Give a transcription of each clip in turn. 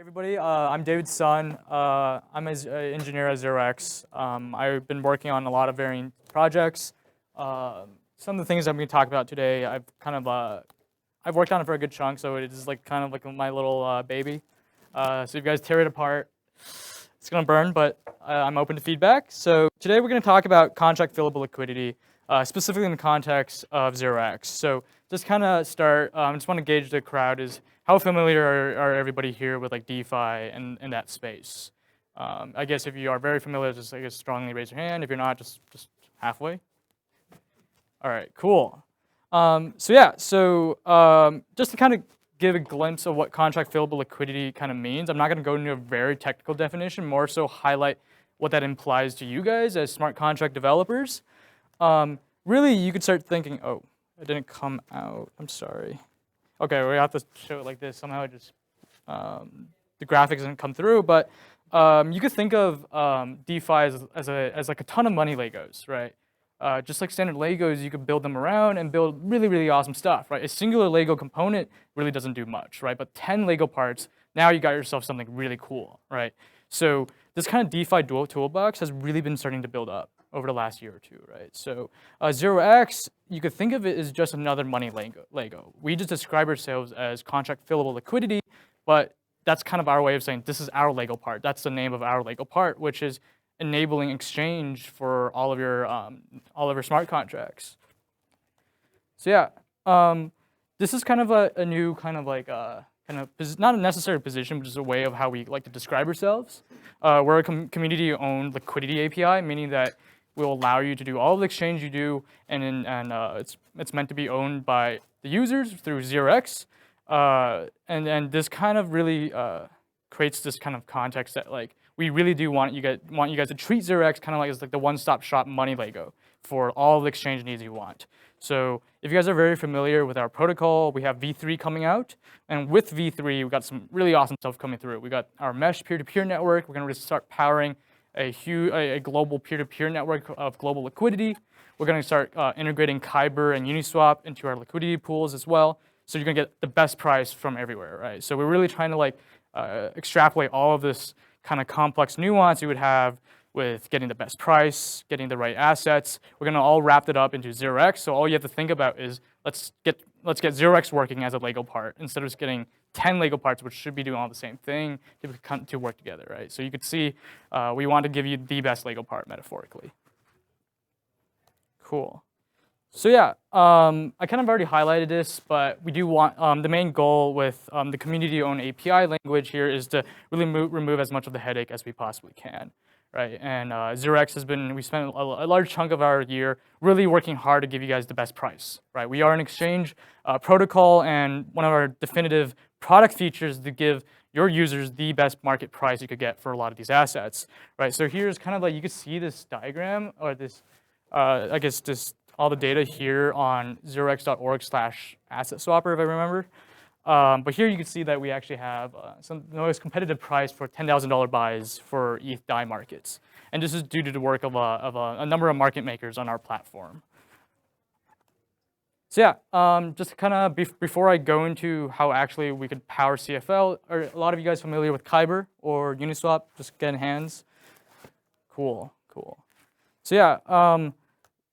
Everybody, I'm David's son. I'm an engineer at 0x. I've been working on a lot of varying projects. Some of the things I'm going to talk about today, I've worked on it for a good chunk, so it is kind of like my little baby. So if you guys tear it apart, it's going to burn, but I'm open to feedback. So today we're going to talk about contract-fillable liquidity, specifically in the context of 0x. So just kind of start, I just want to gauge the crowd is how familiar are everybody here with like DeFi and that space? I guess if you are very familiar, just I guess strongly raise your hand. If you're not, just halfway. All right, cool. So just to kind of give a glimpse of what contract-fillable liquidity kind of means, I'm not going to go into a very technical definition, more so highlight what that implies to you guys as smart contract developers. Really, you could start thinking, oh, it didn't come out. I'm sorry. Okay, we have to show it like this. Somehow it just, the graphics didn't come through, but you could think of DeFi as like a ton of money Legos, right? Just like standard Legos, you could build them around and build really, really awesome stuff, right? A singular Lego component really doesn't do much, right? But 10 Lego parts, now you got yourself something really cool, right? So this kind of DeFi toolbox has really been starting to build up over the last year or two, right? So 0x, you could think of it as just another money Lego. We just describe ourselves as contract-fillable liquidity, but that's kind of our way of saying this is our Lego part. That's the name of our Lego part, which is enabling exchange for all of your smart contracts. So yeah, this is kind of a new kind of like not a necessary position, but just a way of how we like to describe ourselves. We're a community-owned liquidity API, meaning that will allow you to do all of the exchange you do, and it's meant to be owned by the users through 0x, and this kind of really creates this kind of context that like we really do want you guys to treat 0x kind of like as like the one-stop shop money Lego for all the exchange needs you want. So if you guys are very familiar with our protocol, we have V3 coming out, and with V3 we got some really awesome stuff coming through. We got our mesh peer-to-peer network. We're going to start powering a global peer-to-peer network of global liquidity. We're going to start integrating Kyber and Uniswap into our liquidity pools as well. So you're going to get the best price from everywhere, right? So we're really trying to like extrapolate all of this kind of complex nuance you would have with getting the best price, getting the right assets. We're going to all wrap it up into 0x. So all you have to think about is let's get 0x working as a Lego part instead of just getting 10 Lego parts, which should be doing all the same thing to work together, right? So you could see we want to give you the best Lego part metaphorically. Cool. So yeah, I kind of already highlighted this, but we do want the main goal with the community-owned API language here is to really remove as much of the headache as we possibly can, right? And 0x we spent a large chunk of our year really working hard to give you guys the best price, right? We are an exchange protocol, and one of our definitive product features to give your users the best market price you could get for a lot of these assets, right? So here's kind of like, you could see this diagram, or this, I guess this, all the data here on 0x.org/asset swapper, if I remember. But here you can see that we actually have the most competitive price for $10,000 buys for ETH DAI markets. And this is due to the work of a number of market makers on our platform. So yeah, just kind of before I go into how actually we could power CFL, are a lot of you guys familiar with Kyber or Uniswap? Just get in hands. Cool. So yeah,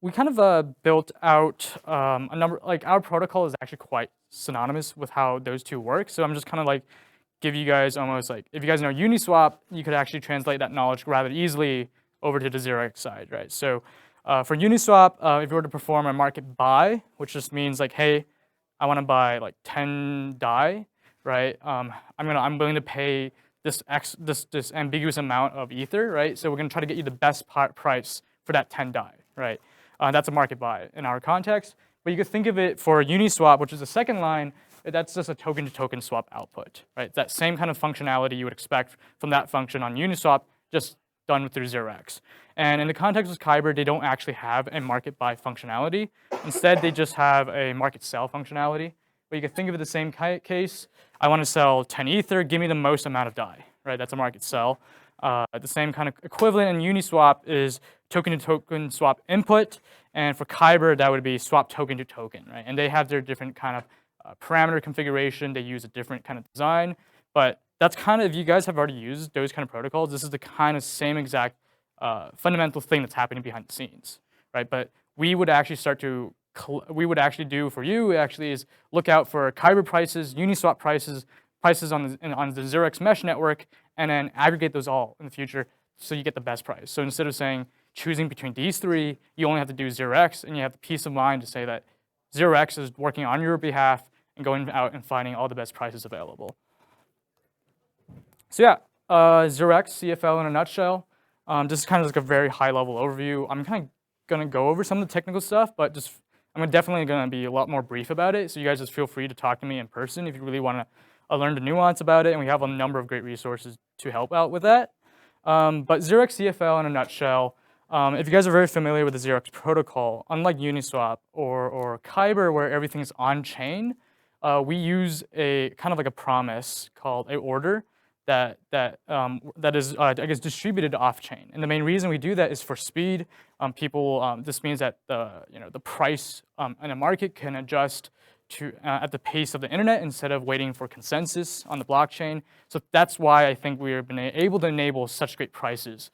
we kind of built out a number, like our protocol is actually quite synonymous with how those two work. So I'm just kind of like give you guys almost like, if you guys know Uniswap, you could actually translate that knowledge rather easily over to the 0x side, right? So for Uniswap, if you were to perform a market buy, which just means like, hey, I want to buy like 10 DAI, right? I'm willing to pay this ambiguous amount of Ether, right? So we're going to try to get you the best price for that 10 DAI, right? That's a market buy in our context. But you could think of it for Uniswap, which is the second line, that's just a token-to-token swap output, right? That same kind of functionality you would expect from that function on Uniswap, just done through 0x. And in the context of Kyber, they don't actually have a market buy functionality. Instead, they just have a market sell functionality. But you could think of it the same case. I want to sell 10 Ether, give me the most amount of DAI, right? That's a market sell. The same kind of equivalent in Uniswap is token-to-token swap input, and for Kyber that would be swap token to token, right? And they have their different kind of parameter configuration. They use a different kind of design, but that's kind of, if you guys have already used those kind of protocols, this is the kind of same exact fundamental thing that's happening behind the scenes, right? But we would actually do for you actually is look out for Kyber prices, Uniswap prices, prices on the 0x mesh network, and then aggregate those all in the future so you get the best price. So instead of saying choosing between these three, you only have to do 0x, and you have the peace of mind to say that 0x is working on your behalf and going out and finding all the best prices available. So yeah, 0x CFL in a nutshell. This is kind of like a very high-level overview. I'm kind of gonna go over some of the technical stuff, but I'm definitely gonna be a lot more brief about it. So you guys just feel free to talk to me in person if you really want to learn the nuance about it, and we have a number of great resources to help out with that. But 0x CFL in a nutshell. If you guys are very familiar with the 0x protocol, unlike Uniswap or Kyber where everything's on-chain, we use a kind of like a promise called an order that is I guess distributed off-chain. And the main reason we do that is for speed. This means that the price in a market can adjust to at the pace of the internet instead of waiting for consensus on the blockchain. So that's why I think we've been able to enable such great prices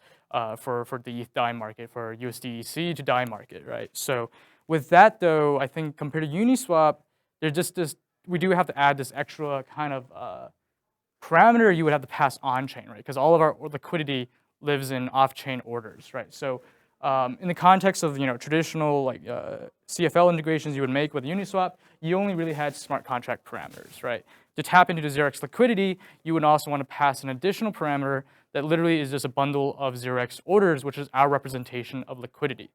for the ETH DAI market, for USDC to DAI market, right? So with that though, I think compared to Uniswap, we do have to add this extra kind of parameter you would have to pass on-chain, right? Because all of our liquidity lives in off-chain orders, right? So in the context of traditional like CFL integrations you would make with Uniswap, you only really had smart contract parameters, right? To tap into the 0x liquidity, you would also want to pass an additional parameter that literally is just a bundle of 0x orders, which is our representation of liquidity.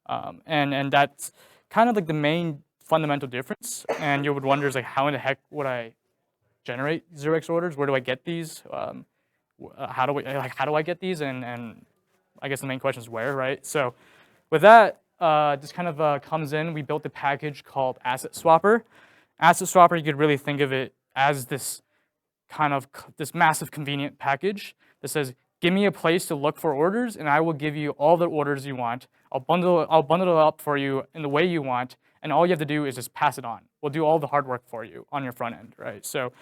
And that's kind of like the main fundamental difference. And you would wonder, is like, how in the heck would I generate 0x orders? Where do I get these? How do I get these? And I guess the main question is where, right? So with that, this kind of comes in. We built a package called Asset Swapper. Asset Swapper, you could really think of it as this massive convenient package that says, give me a place to look for orders, and I will give you all the orders you want. I'll bundle it up for you in the way you want, and all you have to do is just pass it on. We'll do all the hard work for you on your front end, right? So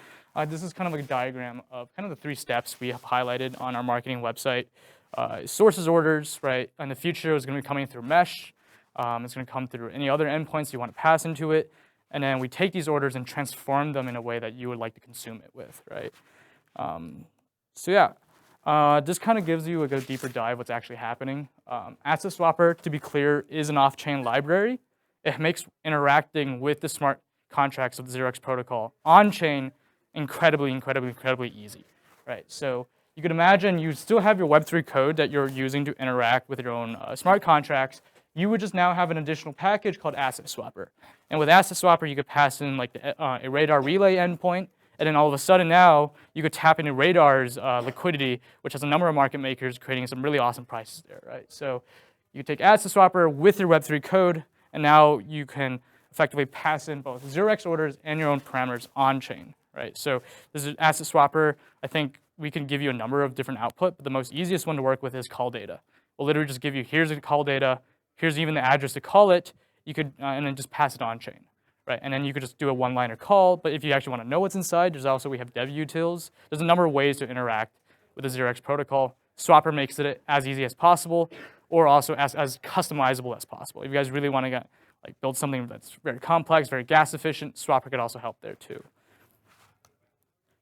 this is kind of like a diagram of kind of the 3 steps we have highlighted on our marketing website. Sources orders, right? In the future, it's going to be coming through mesh. It's going to come through any other endpoints you want to pass into it. And then we take these orders and transform them in a way that you would like to consume it with, right? So yeah, this kind of gives you a deeper dive what's actually happening. Asset Swapper, to be clear, is an off-chain library. It makes interacting with the smart contracts of the 0x protocol on-chain incredibly easy, right? So you could imagine you still have your Web3 code that you're using to interact with your own smart contracts. You would just now have an additional package called Asset Swapper. And with Asset Swapper, you could pass in like a radar relay endpoint, and then all of a sudden now, you could tap into Radar's liquidity, which has a number of market makers creating some really awesome prices there, right? So you take Asset Swapper with your Web3 code, and now you can effectively pass in both 0x orders and your own parameters on-chain, right? So this is Asset Swapper. I think we can give you a number of different output, but the most easiest one to work with is call data. We'll literally just give you, here's the call data, here's even the address to call it, you could, and then just pass it on-chain, right? And then you could just do a one-liner call, but if you actually want to know what's inside, we have dev utils. There's a number of ways to interact with the 0x protocol. Swapper makes it as easy as possible, or also as customizable as possible. If you guys really want to build something that's very complex, very gas efficient, Swapper could also help there too.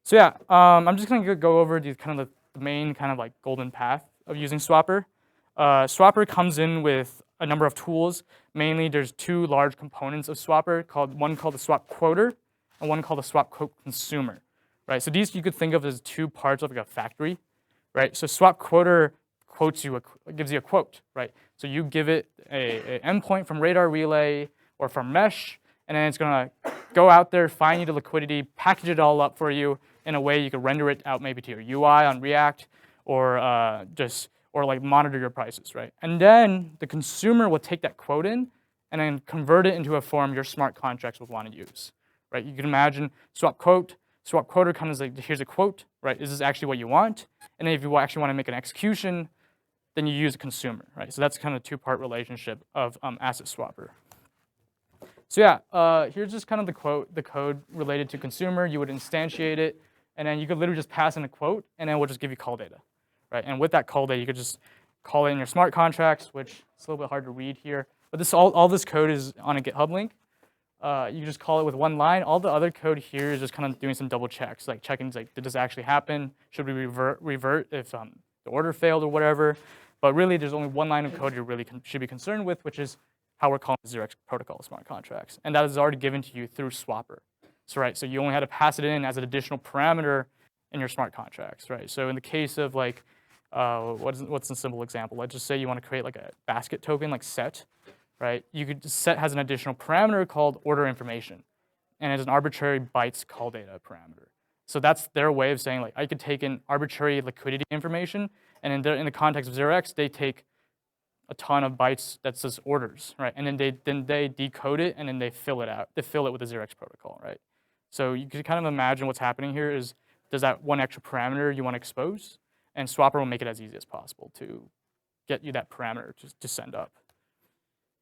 So yeah, I'm just going to go over the main golden path of using Swapper. Swapper comes in with a number of tools. Mainly, there's 2 large components of Swapper, one called the swap quoter and one called the swap quote consumer, right? So these you could think of as 2 parts of a factory, right? So swap quoter gives you a quote, right? So you give it a endpoint from Radar Relay or from Mesh, and then it's going to go out there, find you the liquidity, package it all up for you in a way you could render it out maybe to your UI on React, or monitor your prices, right? And then the consumer will take that quote in and then convert it into a form your smart contracts would want to use, right? You can imagine swap quoter kind of like, here's a quote, right? Is this actually what you want? And then if you actually want to make an execution, then you use a consumer, right? So that's kind of a 2-part relationship of Asset Swapper. So yeah, here's just kind of the code related to consumer. You would instantiate it and then you could literally just pass in a quote, and then we'll just give you call data, right? And with that call data, you could just call it in your smart contracts, which it's a little bit hard to read here, but this all this code is on a GitHub link. You just call it with one line. All the other code here is just kind of doing some double checks, like checking like, did this actually happen? Should we revert if the order failed or whatever? But really, there's only one line of code you really should be concerned with, which is how we're calling the 0x protocol smart contracts, and that is already given to you through Swapper. So right, so you only had to pass it in as an additional parameter in your smart contracts, right? So in the case of like, what's a simple example? Let's just say you want to create like a basket token, like set, right? You could set has an additional parameter called order information, and it's an arbitrary bytes call data parameter. So that's their way of saying like I could take in arbitrary liquidity information, and in the context of 0x, they take a ton of bytes that says orders, right? And then they decode it, and then they fill it out. They fill it with the 0x protocol, right? So you can kind of imagine what's happening here is there's that one extra parameter you want to expose, and Swapper will make it as easy as possible to get you that parameter to send up.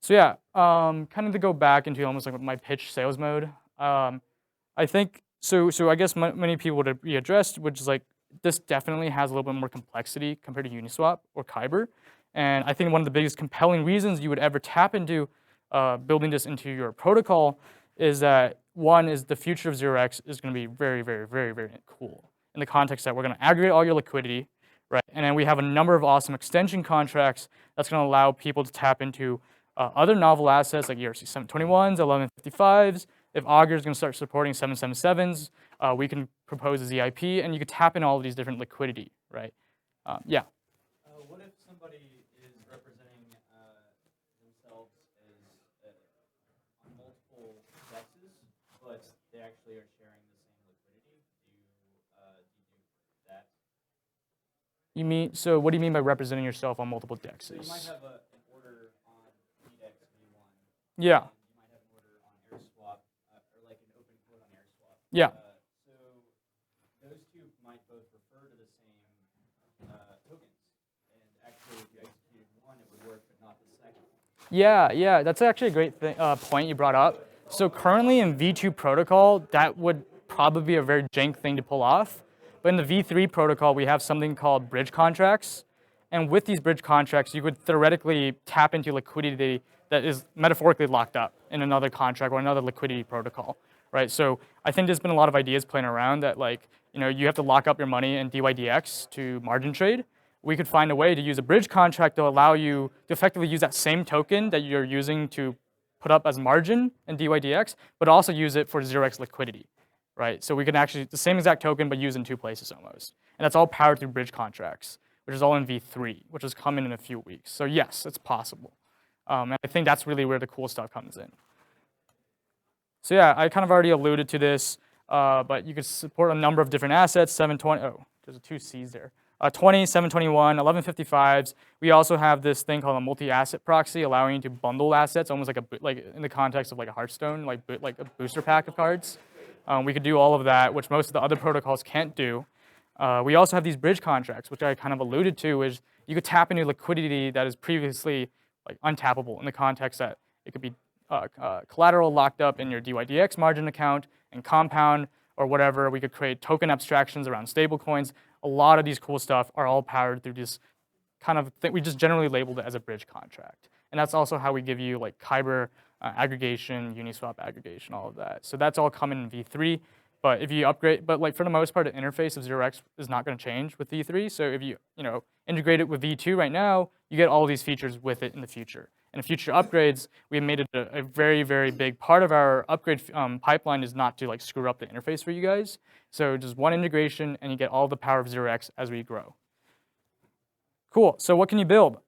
So yeah, kind of to go back into almost like my pitch sales mode. I think so. I guess many people would be addressed, which is like this definitely has a little bit more complexity compared to Uniswap or Kyber, and I think one of the biggest compelling reasons you would ever tap into building this into your protocol is that one is the future of 0x is going to be very, very, very, very cool in the context that we're going to aggregate all your liquidity, right? And then we have a number of awesome extension contracts that's going to allow people to tap into other novel assets like ERC 721s, 1155s. If Augur is going to start supporting 777s, we can propose a ZIP, and you could tap in all of these different liquidity, right? Yeah. What if somebody is representing themselves as on multiple dexes, but they actually are sharing the same liquidity? Do you do that? You mean, so what do you mean by representing yourself on multiple dexes? So you might have an order on VDEX V1. Yeah. You might have an order on AirSwap, or like an open quote on AirSwap. Yeah. So those two might both refer to the same tokens. And actually, if you executed one, it would work, but not the second. Yeah, that's actually a great point you brought up. So currently in V2 protocol, that would probably be a very jank thing to pull off. But in the V3 protocol, we have something called bridge contracts. And with these bridge contracts, you could theoretically tap into liquidity that is metaphorically locked up in another contract or another liquidity protocol, right? So I think there's been a lot of ideas playing around that like, you have to lock up your money in DYDX to margin trade. We could find a way to use a bridge contract to allow you to effectively use that same token that you're using to put up as margin in DYDX, but also use it for 0x liquidity, right? So we can actually, the same exact token, but use in two places almost. And that's all powered through bridge contracts, which is all in V3, which is coming in a few weeks. So yes, it's possible. And I think that's really where the cool stuff comes in. So yeah, I kind of already alluded to this, but you could support a number of different assets, 720, oh, there's two C's there. 20, 721, 1155s. We also have this thing called a multi-asset proxy, allowing you to bundle assets, almost like in the context of like a Hearthstone, like a booster pack of cards. We could do all of that, which most of the other protocols can't do. We also have these bridge contracts, which I kind of alluded to, is you could tap into liquidity that is previously like untappable in the context that it could be collateral locked up in your DYDX margin account and Compound or whatever. We could create token abstractions around stablecoins. A lot of these cool stuff are all powered through this kind of thing. We just generally labeled it as a bridge contract. And that's also how we give you like Kyber aggregation, Uniswap aggregation, all of that. So that's all coming in V3. But if you upgrade, but like for the most part, the interface of 0x is not going to change with V3. So if you integrate it with V2 right now, you get all these features with it in the future. And in future upgrades, we made it a very, very big part of our upgrade pipeline is not to like screw up the interface for you guys. So just one integration, and you get all the power of 0x as we grow. Cool. So what can you build?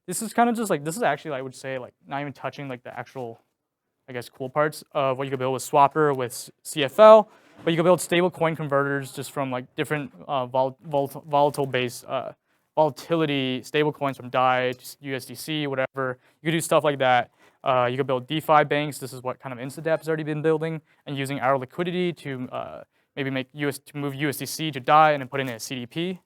This is kind of just like, this is actually, I would say, like not even touching like the actual, I guess, cool parts of what you could build with Swapper, with CFL, but you could build stable coin converters just from like different volatile-based volatility stable coins from DAI, USDC, whatever. You could do stuff like that. You could build DeFi banks. This is what kind of InstaDepp has already been building, and using our liquidity to maybe move USDC to DAI and then put it in a CDP.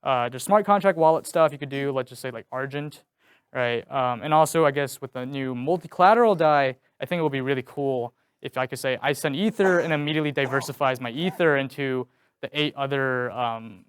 There's smart contract wallet stuff you could do, let's just say like Argent, right? And also, I guess, with the new multi-collateral DAI, I think it would be really cool if I could say I send Ether and immediately diversifies my Ether into the 8 other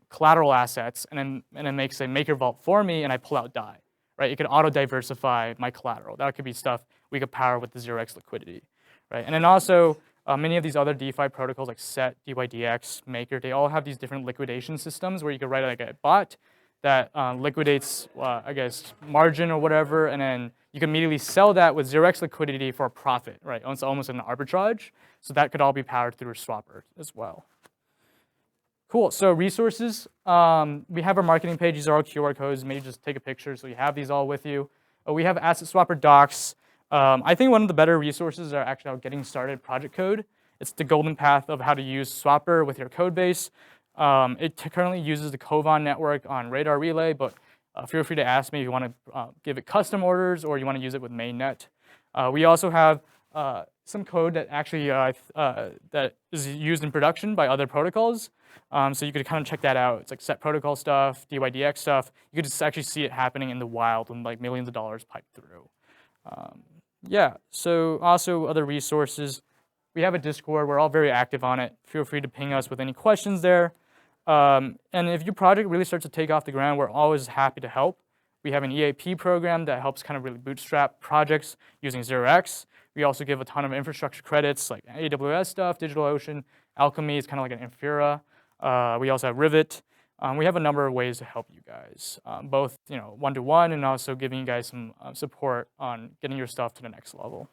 collateral assets, and then makes a maker vault for me, and I pull out DAI, right? It could auto diversify my collateral. That could be stuff we could power with the 0x liquidity, right? And then also many of these other DeFi protocols like Set, DYDX, Maker, they all have these different liquidation systems where you could write like a bot that liquidates, I guess, margin or whatever, and then you can immediately sell that with 0x liquidity for a profit, right? It's almost an arbitrage. So that could all be powered through Swapper as well. Cool, so resources. We have our marketing page. These are all QR codes. Maybe just take a picture so you have these all with you. We have Asset Swapper docs. I think one of the better resources are actually our Getting Started project code. It's the golden path of how to use Swapper with your code base. It currently uses the Kovan network on Radar Relay, but feel free to ask me if you want to give it custom orders or you want to use it with mainnet. We also have some code that actually that is used in production by other protocols. So you could kind of check that out. It's like Set protocol stuff, DYDX stuff. You could just actually see it happening in the wild when like millions of dollars pipe through. Yeah, so also other resources. We have a Discord. We're all very active on it. Feel free to ping us with any questions there. And if your project really starts to take off the ground, we're always happy to help. We have an EAP program that helps kind of really bootstrap projects using 0x. We also give a ton of infrastructure credits like AWS stuff, DigitalOcean, Alchemy is kind of like an Infura. We also have Rivet. We have a number of ways to help you guys, both one-to-one and also giving you guys some support on getting your stuff to the next level.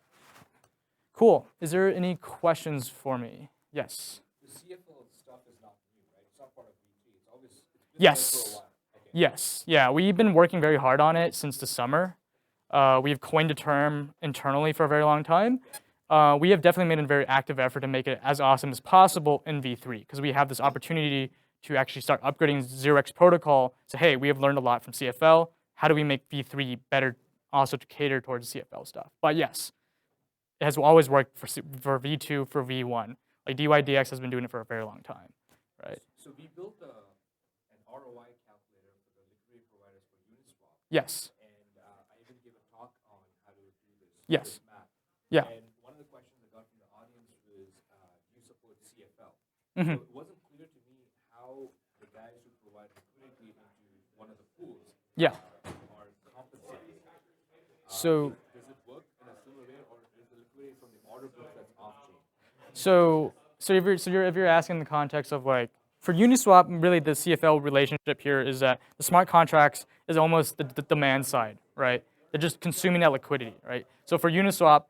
Cool. Is there any questions for me? Yes. The CFL stuff is not new, right? It's not part of VT. It's always been Yes. there for a while. Okay. Yes. Yeah, we've been working very hard on it since the summer. We've coined a term internally for a very long time. We have definitely made a very active effort to make it as awesome as possible in V3 because we have this opportunity to actually start upgrading 0x protocol. So hey, we have learned a lot from CFL. How do we make V3 better also to cater towards CFL stuff? But yes, it has always worked for V2, for V1. Like DYDX has been doing it for a very long time, right? So we built an ROI calculator for the liquidity providers for Uniswap. Yes. And I even gave a talk on how to do this. Yes. This math. Yeah. And one of the questions I got from the audience was, do you support CFL? Mm-hmm. So it wasn't clear to me how the guys who provide liquidity into one of the pools Yeah. are compensated. So Does it work in a similar way, or is the liquidity from the order book that's off-chain? So if you're asking in the context of like for Uniswap, really the CFL relationship here is that the smart contracts is almost the demand side, right? They're just consuming that liquidity, right? So for Uniswap,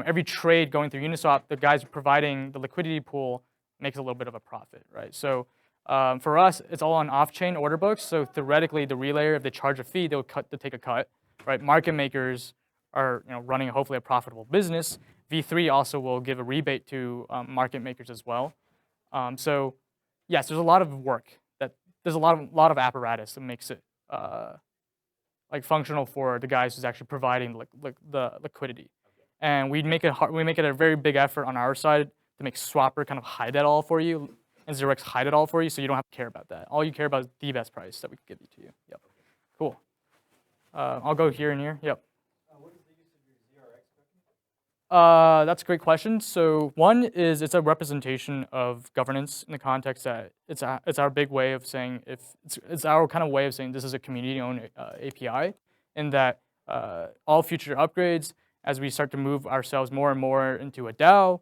every trade going through Uniswap, the guys providing the liquidity pool makes a little bit of a profit, right? So for us, it's all on off-chain order books. So theoretically, the relayer, if they charge a fee, they'll take a cut, right? Market makers are running hopefully a profitable business. V3 also will give a rebate to market makers as well. So yes, there's a lot of work. There's a lot of apparatus that makes it like functional for the guys who's actually providing the liquidity. And we make it a very big effort on our side to make Swapper kind of hide that all for you, and 0x hide it all for you, so you don't have to care about that. All you care about is the best price that we can give you to you. Yep. Cool. I'll go here and here. Yep. What is the use of your ZRX token? That's a great question. So one is it's a representation of governance in the context that it's our big way of saying it's our kind of way of saying this is a community-owned API, in that all future upgrades, as we start to move ourselves more and more into a DAO,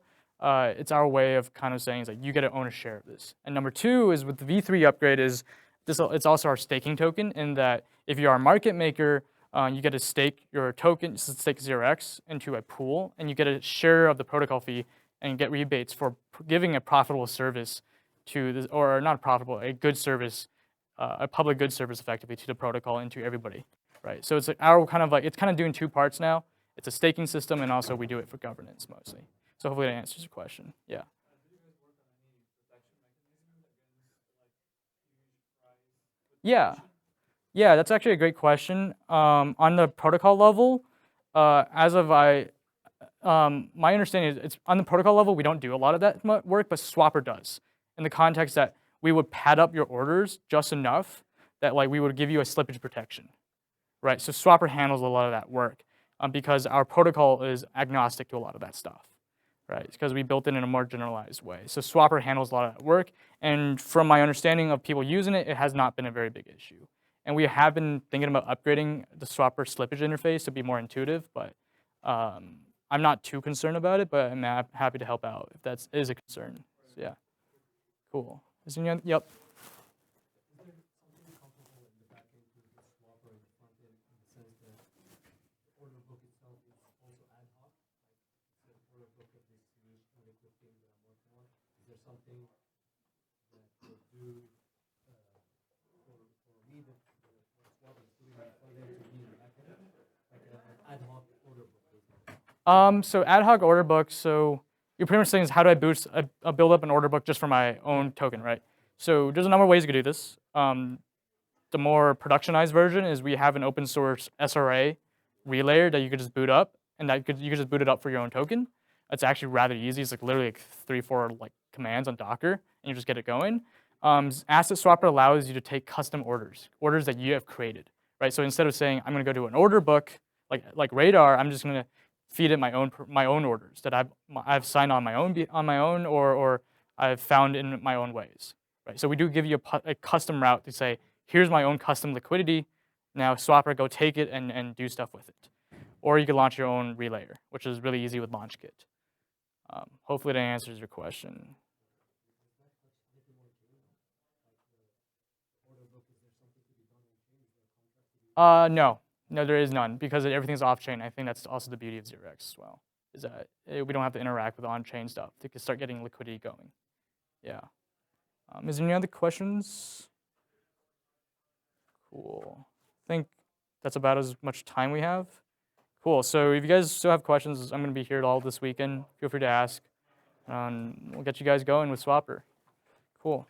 it's our way of kind of saying is like you get to own a share of this. And number two is with the V3 upgrade is it's also our staking token, in that if you are a market maker, you get to stake your token, stake 0x into a pool, and you get a share of the protocol fee and get rebates for giving a profitable service to this, or not profitable, a good service, a public good service effectively to the protocol and to everybody, right? So it's like it's kind of doing two parts now. It's a staking system, and also we do it for governance mostly. So hopefully that answers your question. Yeah. Yeah, that's actually a great question. On the protocol level, my understanding is it's on the protocol level we don't do a lot of that work, but Swapper does. In the context that we would pad up your orders just enough that like we would give you a slippage protection, right? So Swapper handles a lot of that work because our protocol is agnostic to a lot of that stuff. right? Because we built it in a more generalized way. So Swapper handles a lot of that work, and from my understanding of people using it, it has not been a very big issue. And we have been thinking about upgrading the Swapper slippage interface to be more intuitive, but I'm not too concerned about it, but I'm happy to help out if that is a concern. So yeah, cool. Is there any other, yep. Is there something comparable in the back end to the swapper in the front end in the sense that the order book itself is also ad hoc? Like the order book of this niche liquid thing that I'm working on. Is there something that will do for me that the swapper is doing in the front end to me in the back end? Like an ad hoc order book basically. So ad hoc order book. So you're pretty much saying is how do I build up an order book just for my own token, right? So there's a number of ways you could do this. The more productionized version is we have an open source SRA relayer that you could just boot up, and you could just boot it up for your own token. It's actually rather easy. It's like literally like 3-4 like commands on Docker, and you just get it going. Asset Swapper allows you to take custom orders that you have created, right? So instead of saying I'm going to go to an order book like Radar, I'm just going to feed it my own orders that I've signed on my own or I've found in my own ways, right? So we do give you a custom route to say, here's my own custom liquidity. Now Swapper, go take it and do stuff with it. Or you could launch your own relayer, which is really easy with LaunchKit. Hopefully that answers your question. No, there is none because everything's off-chain. I think that's also the beauty of 0x as well, is that we don't have to interact with on-chain stuff to start getting liquidity going. Yeah. Is there any other questions? Cool. I think that's about as much time we have. Cool. So if you guys still have questions, I'm going to be here all this weekend. Feel free to ask. We'll get you guys going with Swapper. Cool.